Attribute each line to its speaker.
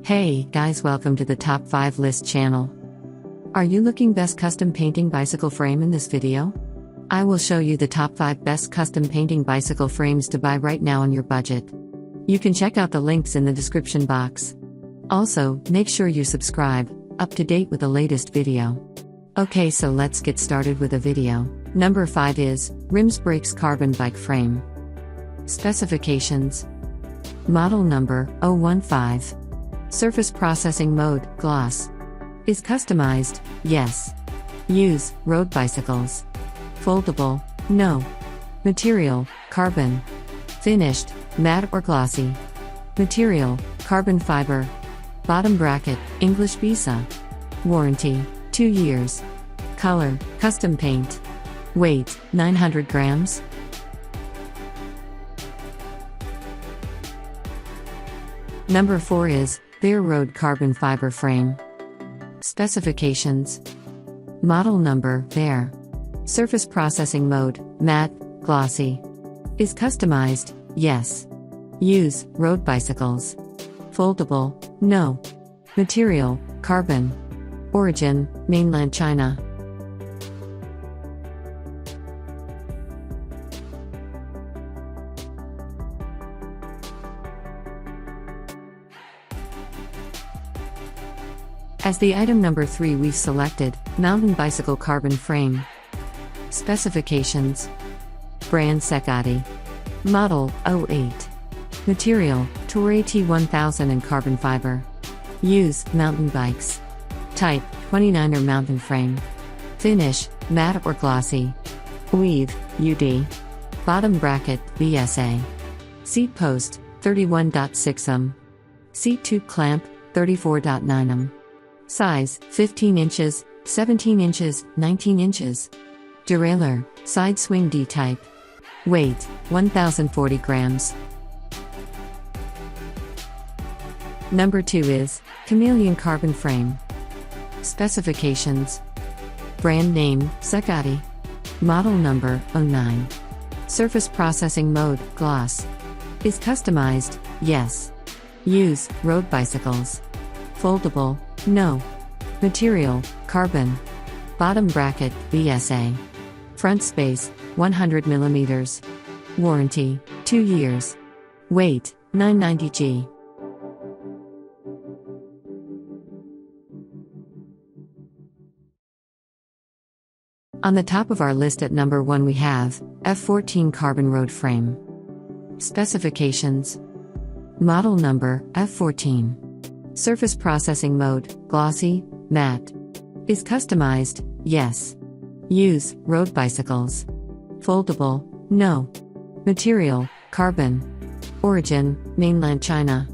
Speaker 1: Hey guys, welcome to the Top 5 List channel. Are you looking best custom painting bicycle frame in this video? I will show you the top 5 best custom painting bicycle frames to buy right now on your budget. You can check out the links in the description box. Also, make sure you subscribe, up to date with the latest video. Okay, so let's get started with the video. Number 5 is Rims Brakes Carbon Bike Frame. Specifications: Model number 015. Surface processing mode, gloss. Is customized, yes. Use, road bicycles. Foldable, no. Material, carbon. Finished, matte or glossy. Material, carbon fiber. Bottom bracket, English bsa. Warranty, 2 years. Color, custom paint. Weight, 900 grams. Number 4 is Bare Road Carbon Fiber Frame. Specifications: Model number, Bare. Surface processing mode, matte, glossy. Is customized, yes. Use, road bicycles. Foldable, no. Material, carbon. Origin, mainland China. As the item number 3, we've selected Mountain Bicycle Carbon Frame. Specifications: Brand Secati. Model 08. Material Toray T1000 and carbon fiber. Use, mountain bikes. Type 29er mountain frame. Finish, matte or glossy. Weave, UD. Bottom bracket, bsa. Seat post, 31.6 mm. Seat tube clamp, 34.9 mm. Size, 15 inches, 17 inches, 19 inches. Derailleur, side swing D-type. Weight, 1,040 grams. Number 2 is Chameleon Carbon Frame. Specifications: Brand name, Secati. Model number, 09. Surface processing mode, gloss. Is customized, yes. Use, road bicycles. Foldable, no. Material, carbon. Bottom bracket, bsa. Front space, 100 mm. Warranty, 2 years. Weight, 990 g. On the top of our list at number 1 we have F14 Carbon Road Frame. Specifications: Model number, F14. Surface processing mode, glossy, matte. Is customized, yes. Use, road bicycles. Foldable, no. Material, carbon. Origin, mainland China.